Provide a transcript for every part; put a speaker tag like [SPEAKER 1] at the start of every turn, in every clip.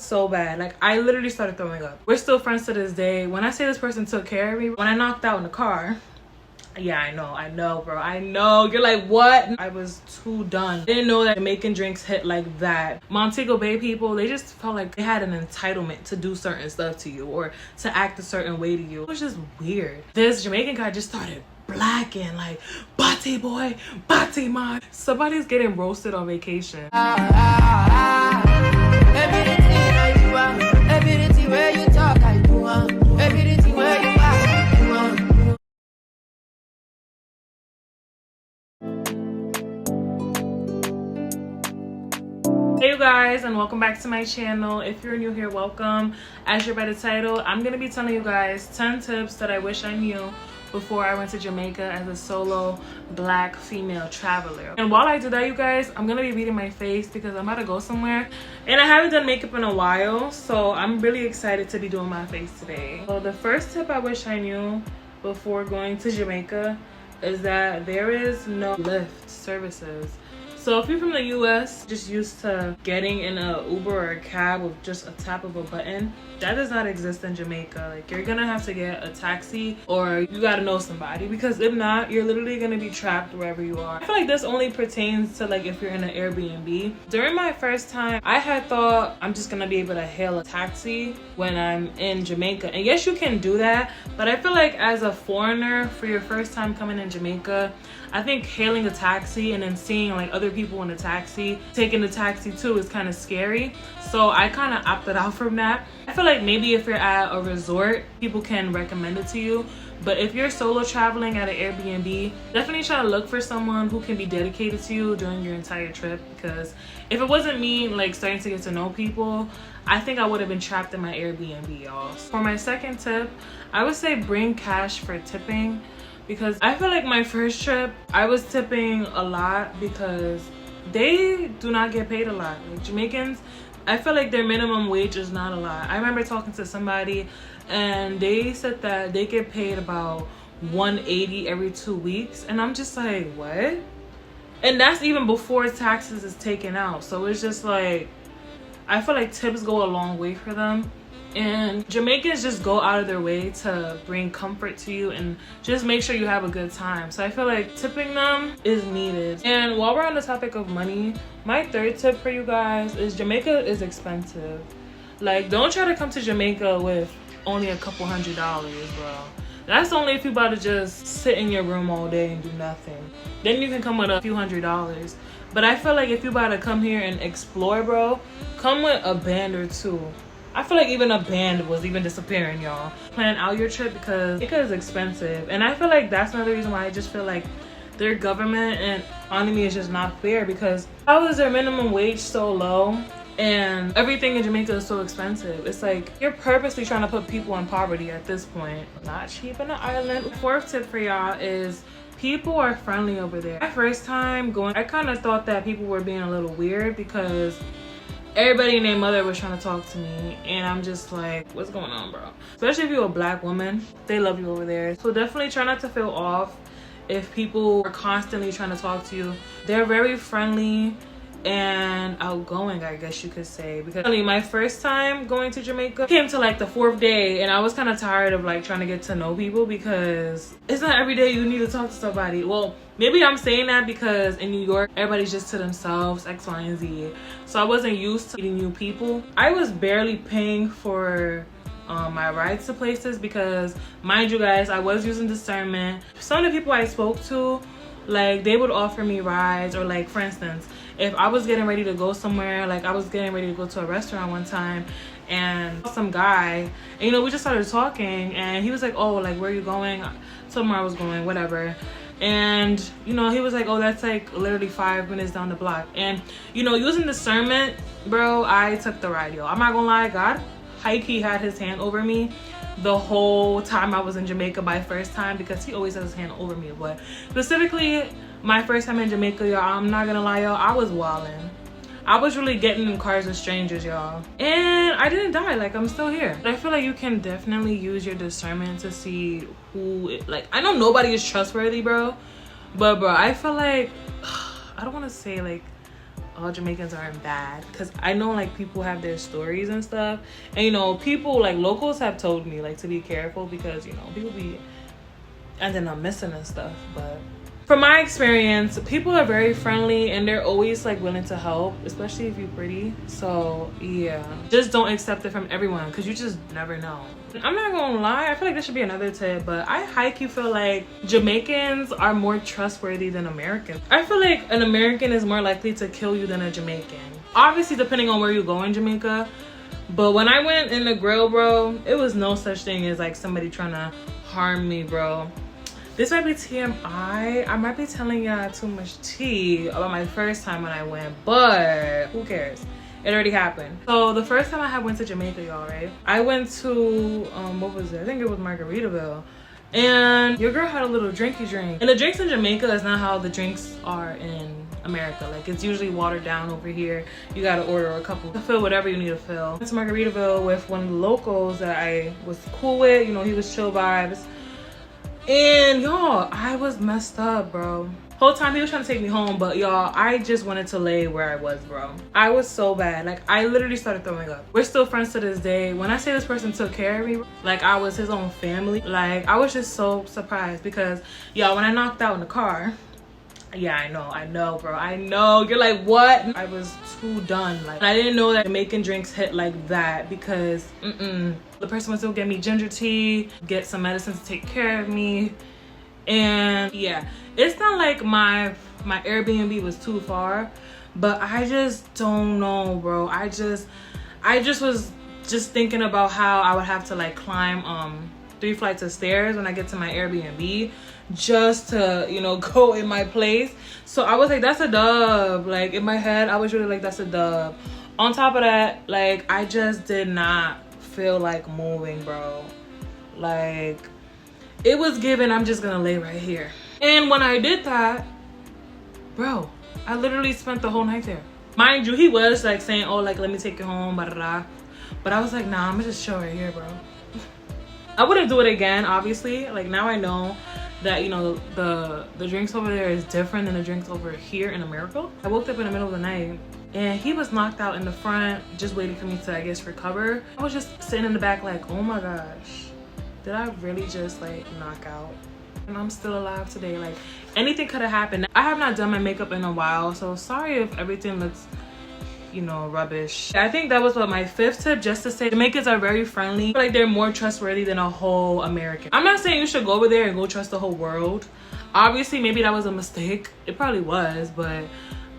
[SPEAKER 1] so bad. Like, I literally started throwing up. We're still friends to this day. When I say this person took care of me, when I knocked out in the car, yeah, I know, bro. I know. You're like, what? I was too done. I didn't know that Jamaican drinks hit like that. Montego Bay people, they just felt like they had an entitlement to do certain stuff to you or to act a certain way to you. It was just weird. This Jamaican guy just started blacking like, Batty boy, Batty man. Somebody's getting roasted on vacation. Everything where you talk, I do. Everything where you Hey you guys, and welcome back to my channel. If you're new here, welcome. As you're by the title, I'm gonna be telling you guys 10 tips that I wish I knew before I went to Jamaica as a solo black female traveler. And while I do that, you guys, I'm gonna be beating my face because I'm about to go somewhere and I haven't done makeup in a while, so I'm really excited to be doing my face today. So the first tip I wish I knew before going to Jamaica is that there is no Lyft services. So if you're from the US, just used to getting in an Uber or a cab with just a tap of a button, that does not exist in Jamaica. Like, you're gonna have to get a taxi or you gotta know somebody, because if not, you're literally gonna be trapped wherever you are. I feel like this only pertains to like if you're in an Airbnb. During my first time, I had thought I'm just gonna be able to hail a taxi when I'm in Jamaica. And yes, you can do that, but I feel like as a foreigner, for your first time coming in Jamaica, I think hailing a taxi and then seeing like other people in the taxi, taking the taxi too, is kind of scary. So I kind of opted out from that. I feel like maybe if you're at a resort, people can recommend it to you. But if you're solo traveling at an Airbnb, definitely try to look for someone who can be dedicated to you during your entire trip. Because if it wasn't me like starting to get to know people, I think I would have been trapped in my Airbnb, y'all. For my second tip, I would say bring cash for tipping. Because I feel like my first trip, I was tipping a lot because they do not get paid a lot. Like Jamaicans, I feel like their minimum wage is not a lot. I remember talking to somebody and they said that they get paid about $180 every 2 weeks. And I'm just like, what? And that's even before taxes is taken out. So it's just like, I feel like tips go a long way for them. And Jamaicans just go out of their way to bring comfort to you and just make sure you have a good time. So I feel like tipping them is needed. And while we're on the topic of money, my third tip for you guys is Jamaica is expensive. Like, don't try to come to Jamaica with only a couple $100s, bro. That's only if you about to just sit in your room all day and do nothing. Then you can come with a few $100s. But I feel like if you about to come here and explore, bro, come with a band or two. I feel like even a band was even disappearing, y'all. Plan out your trip because it is expensive. And I feel like that's another reason why I just feel like their government and economy is just not fair, because how is their minimum wage so low and everything in Jamaica is so expensive? It's like you're purposely trying to put people in poverty at this point. Not cheap in the island. Fourth tip for y'all is people are friendly over there. My first time going, I kind of thought that people were being a little weird because everybody and their mother was trying to talk to me, and I'm just like, what's going on, bro? Especially if you're a black woman, they love you over there. So definitely try not to feel off if people are constantly trying to talk to you. They're very friendly and outgoing, I guess you could say. Because my first time going to Jamaica came to like the 4th day, and I was kind of tired of like trying to get to know people because it's not every day you need to talk to somebody. Well, maybe I'm saying that because in New York, everybody's just to themselves, X, Y, and Z. So I wasn't used to meeting new people. I was barely paying for my rides to places because, mind you guys, I was using discernment. Some of the people I spoke to, like, they would offer me rides, or like, for instance, if I was getting ready to go somewhere, like I was getting ready to go to a restaurant one time and some guy, and you know, we just started talking and he was like, oh, like, where are you going? I told him where I was going, whatever. And you know, he was like, oh, that's like literally 5 minutes down the block. And you know, using discernment, bro, I took the ride, yo. I'm not gonna lie, God high-key had his hand over me the whole time I was in Jamaica my first time, because he always has his hand over me. But specifically my first time in Jamaica, y'all, I'm not gonna lie, y'all, I was wildin'. I was really getting in cars with strangers, y'all, and I didn't die. Like, I'm still here. But I feel like you can definitely use your discernment to see who, like, I know nobody is trustworthy, bro, but bro, I feel like I don't want to say like all Jamaicans aren't bad, because I know like people have their stories and stuff, and you know, people like locals have told me like to be careful because you know people be ending up missing and stuff. But from my experience, people are very friendly and they're always like willing to help, especially if you're pretty. So yeah, just don't accept it from everyone because you just never know. I'm not gonna lie, I feel like this should be another tip, but I high-key feel like Jamaicans are more trustworthy than Americans. I feel like an American is more likely to kill you than a Jamaican. Obviously, depending on where you go in Jamaica. But when I went in Negril, bro, it was no such thing as like somebody trying to harm me, bro. This might be TMI. I might be telling y'all too much tea about my first time when I went, but who cares? It already happened. So the first time I went to Jamaica, y'all, right? I went to, what was it? I think it was Margaritaville. And your girl had a little drinky drink. And the drinks in Jamaica is not how the drinks are in America. Like, it's usually watered down over here. You gotta order a couple to fill whatever you need to fill. I went to Margaritaville with one of the locals that I was cool with. You know, he was chill vibes. And y'all, I was messed up, bro. Whole time he was trying to take me home, but y'all, I just wanted to lay where I was, bro. I was so bad. Like, I literally started throwing up. We're still friends to this day. When I say this person took care of me, like I was his own family, like I was just so surprised because, y'all, when I knocked out in the car, yeah, I know, bro. I know. You're like, what? I was too done. Like, I didn't know that Jamaican drinks hit like that because, the person was still getting me ginger tea, get some medicine to take care of me. And yeah, it's not like my Airbnb was too far, but I just don't know, bro. I just was just thinking about how I would have to like climb 3 flights of stairs when I get to my Airbnb just to, you know, go in my place. So I was like, that's a dub. Like in my head, I was really like, that's a dub. On top of that, like I just did not feel like moving, bro. Like it was given, I'm just gonna lay right here. And when I did that, bro, I literally spent the whole night there. Mind you, he was like saying, oh, like let me take you home, blah, blah, blah. But I was like, nah, I'm gonna just chill right here, bro. I wouldn't do it again, obviously. Like now I know that, you know, the drinks over there is different than the drinks over here in America. I woke up in the middle of the night and he was knocked out in the front, just waiting for me to, I guess, recover. I was just sitting in the back like, oh my gosh, did I really just like knock out? And I'm still alive today. Like anything could have happened. I have not done my makeup in a while, so sorry if everything looks, you know, rubbish. I think that was what my 5th tip, just to say Jamaicans are very friendly. I feel like they're more trustworthy than a whole American. I'm not saying you should go over there and go trust the whole world. Obviously, maybe that was a mistake. It probably was, but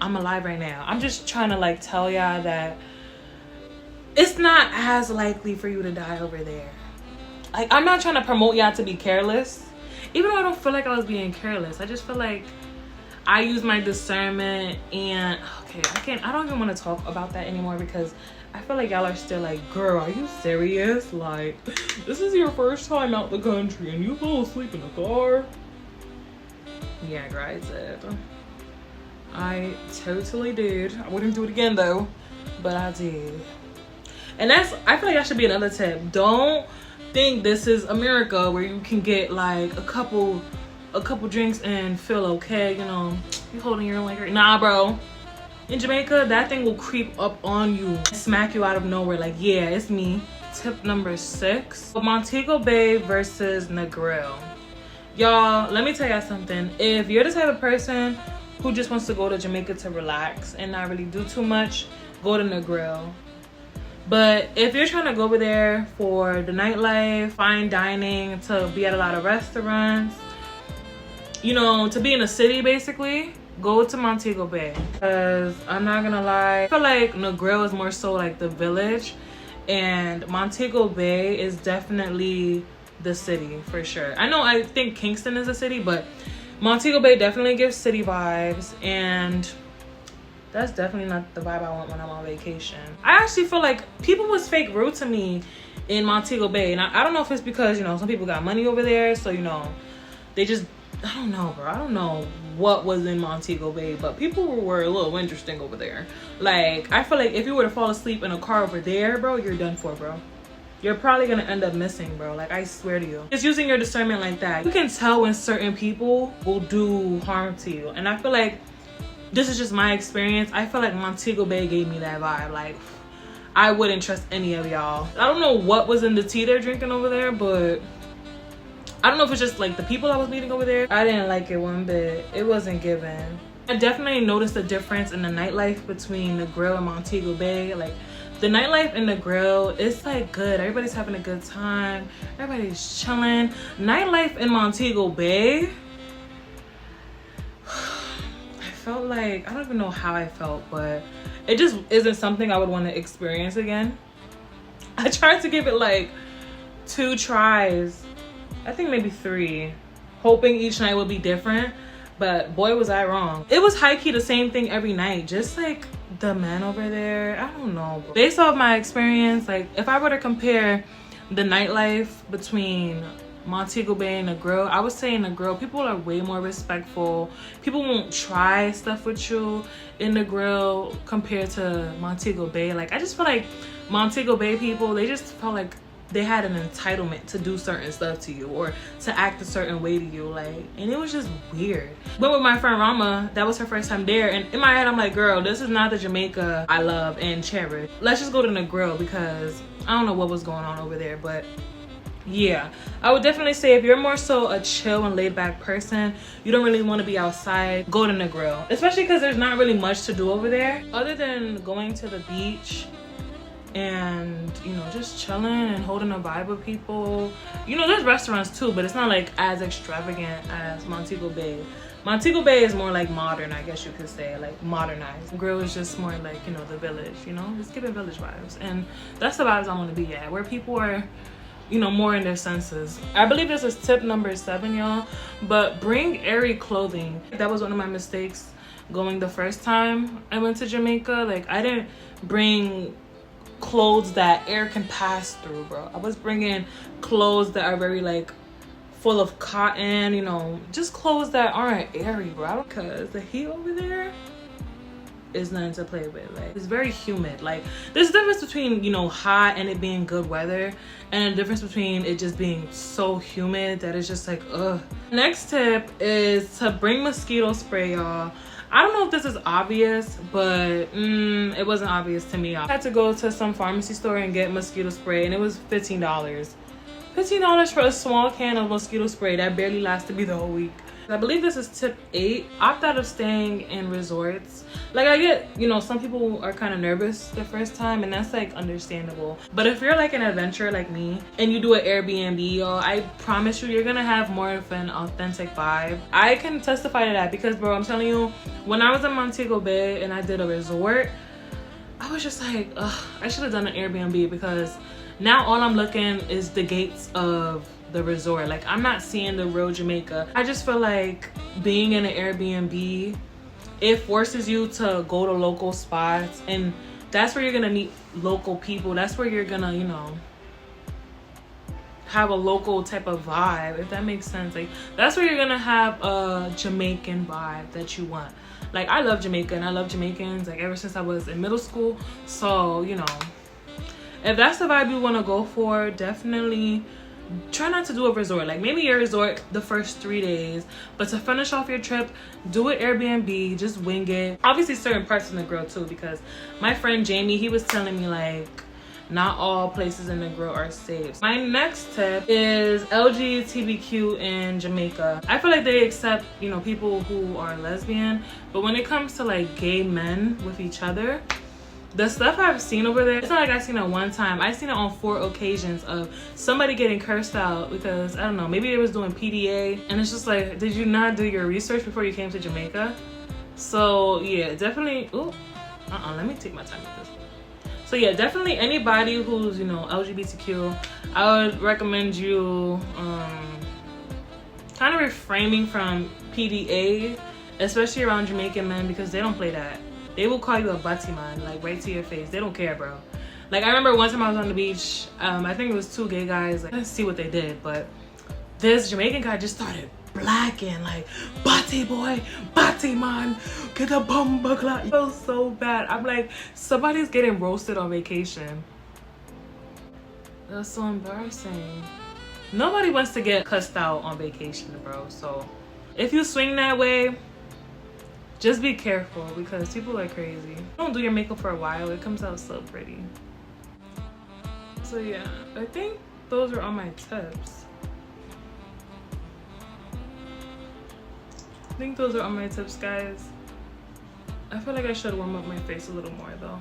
[SPEAKER 1] I'm alive right now. I'm just trying to like tell y'all that it's not as likely for you to die over there. Like, I'm not trying to promote y'all to be careless, even though I don't feel like I was being careless. I just feel like I use my discernment. And okay, I don't even want to talk about that anymore because I feel like y'all are still like, girl, are you serious? Like, this is your first time out the country and you fell asleep in the car? Yeah, girl, I did. I totally did. I wouldn't do it again though, but I did. And I feel like that should be another tip. Don't think this is America where you can get like a couple drinks and feel okay, you know, you holding your liquor. Nah, bro. In Jamaica, that thing will creep up on you, smack you out of nowhere. Like, yeah, it's me. Tip number 6, Montego Bay versus Negril. Y'all, let me tell y'all something. If you're the type of person who just wants to go to Jamaica to relax and not really do too much, go to Negril. But if you're trying to go over there for the nightlife, fine dining, to be at a lot of restaurants, you know, to be in a city basically, go to Montego Bay. Because I'm not gonna lie, I feel like Negril is more so like the village, and Montego Bay is definitely the city for sure. I think Kingston is a city, but Montego Bay definitely gives city vibes, and that's definitely not the vibe I want when I'm on vacation. I actually feel like people was fake rude to me in Montego Bay, and I don't know if it's because, you know, some people got money over there, so, you know, they just, I don't know, bro. I don't know what was in Montego Bay, but people were a little interesting over there. Like, I feel like if you were to fall asleep in a car over there, bro, you're done for, bro. You're probably gonna end up missing, bro. Like, I swear to you. Just using your discernment like that. You can tell when certain people will do harm to you. And I feel like this is just my experience. I feel like Montego Bay gave me that vibe. Like, I wouldn't trust any of y'all. I don't know what was in the tea they're drinking over there, but I don't know if it's just like the people I was meeting over there. I didn't like it one bit. It wasn't given. I definitely noticed a difference in the nightlife between Negril and Montego Bay. Like, the nightlife in Negril, it's like good. Everybody's having a good time. Everybody's chilling. Nightlife in Montego Bay, I felt like, I don't even know how I felt, but it just isn't something I would want to experience again. I tried to give it like 2 tries. I think maybe 3, hoping each night would be different, but boy was I wrong. It was high-key the same thing every night, just like the men over there. I don't know, based off my experience, like if I were to compare the nightlife between Montego Bay and Negril, I would say in Negril people are way more respectful. People won't try stuff with you in Negril compared to Montego Bay. Like, I just feel like Montego Bay people, they just felt like they had an entitlement to do certain stuff to you or to act a certain way to you, like, and it was just weird. Went with my friend Rama, that was her first time there, and in my head I'm like, girl, this is not the Jamaica I love and cherish. Let's just go to Negril, because I don't know what was going on over there. But yeah, I would definitely say if you're more so a chill and laid back person, you don't really want to be outside, go to Negril, especially because there's not really much to do over there other than going to the beach and, you know, just chilling and holding a vibe with people. You know, there's restaurants too, but it's not like as extravagant as Montego Bay. Montego Bay is more like modern, I guess you could say, like modernized. Grill is just more like, you know, the village, you know, it's giving village vibes, and that's the vibes I want to be at, where people are, you know, more in their senses. I believe this is tip number 7, y'all, but bring airy clothing. That was one of my mistakes going the first time I went to Jamaica. Like, I didn't bring clothes that air can pass through, bro. I was bringing clothes that are very like full of cotton, you know, just clothes that aren't airy, bro, because the heat over there is nothing to play with. Like, it's very humid. Like, there's a difference between, you know, hot and it being good weather, and a difference between it just being so humid that it's just like, ugh. Next tip is to bring mosquito spray, y'all. I don't know if this is obvious, but it wasn't obvious to me. I had to go to some pharmacy store and get mosquito spray, and it was $15. $15 for a small can of mosquito spray that barely lasted me the whole week. I believe this is tip 8. Opt out of staying in resorts. Like, I get, you know, some people are kind of nervous the first time, and that's like understandable. But if you're like an adventurer like me and you do an Airbnb, y'all, I promise you, you're gonna have more of an authentic vibe. I can testify to that because, bro, I'm telling you, when I was in Montego Bay and I did a resort, I was just like, ugh, I should have done an Airbnb, because now all I'm looking is the gates of the resort. Like, I'm not seeing the real Jamaica. I just feel like being in an Airbnb, it forces you to go to local spots, and that's where you're gonna meet local people. That's where you're gonna, you know, have a local type of vibe, if that makes sense. Like, that's where you're gonna have a Jamaican vibe that you want. Like, I love Jamaica and I love Jamaicans, like, ever since I was in middle school. So, you know, if that's the vibe you want to go for, definitely try not to do a resort. Like, maybe your resort the first 3 days, but to finish off your trip, do it Airbnb, just wing it. Obviously certain parts in the grill too, because my friend Jamie, he was telling me like not all places in the grill are safe. My next tip is LGBTQ in Jamaica. I feel like they accept, you know, people who are lesbian, but when it comes to like gay men with each other, the stuff I've seen over there, it's not like I've seen it one time. I've seen it on 4 occasions of somebody getting cursed out because, I don't know, maybe they was doing PDA, and it's just like, did you not do your research before you came to Jamaica? So yeah, definitely, let me take my time with this. So yeah, definitely anybody who's, you know, LGBTQ, I would recommend you kind of refraining from PDA, especially around Jamaican men, because they don't play that. They will call you a butty man, like right to your face. They don't care, bro. Like, I remember one time I was on the beach, I think it was 2 gay guys. Like, I didn't see what they did, but this Jamaican guy just started blacking, like, butty boy, butty man, get a bumper clock. It feels so bad. I'm like, somebody's getting roasted on vacation. That's so embarrassing. Nobody wants to get cussed out on vacation, bro. So if you swing that way, just be careful because people are crazy. Don't do your makeup for a while, it comes out so pretty. So yeah, I think those are all my tips. I think those are all my tips, guys. I feel like I should warm up my face a little more though.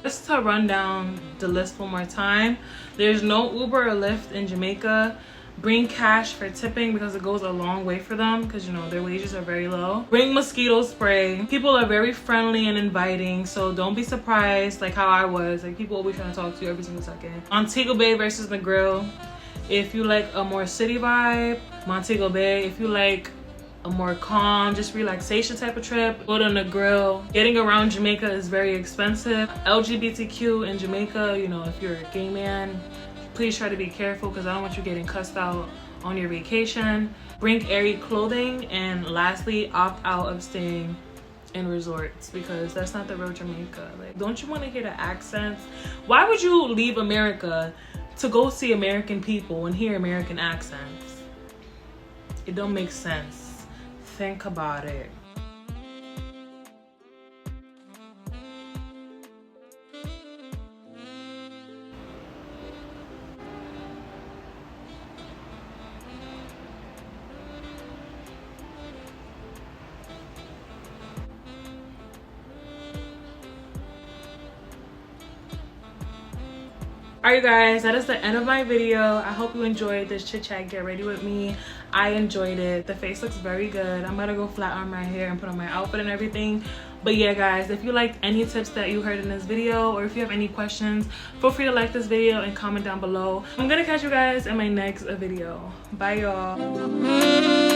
[SPEAKER 1] Just to run down the list one more time, there's no Uber or Lyft in Jamaica. Bring cash for tipping because it goes a long way for them because, you know, their wages are very low. Bring mosquito spray. People are very friendly and inviting, so don't be surprised like how I was. Like, people always trying to talk to you every single second. Montego Bay versus Negril. If you like a more city vibe, Montego Bay. If you like a more calm, just relaxation type of trip, go to Negril. Getting around Jamaica is very expensive. LGBTQ in Jamaica, you know, if you're a gay man, please try to be careful because I don't want you getting cussed out on your vacation. Bring airy clothing, and lastly, opt out of staying in resorts because that's not the real Jamaica. Like, don't you want to hear the accents? Why would you leave America to go see American people and hear American accents? It don't make sense. Think about it. Alright guys, that is the end of my video. I hope you enjoyed this chit chat get ready with me. I enjoyed it. The face looks very good. I'm gonna go flat iron my hair and put on my outfit and everything. But yeah guys, if you liked any tips that you heard in this video, or if you have any questions, feel free to like this video and comment down below. I'm gonna catch you guys in my next video. Bye y'all.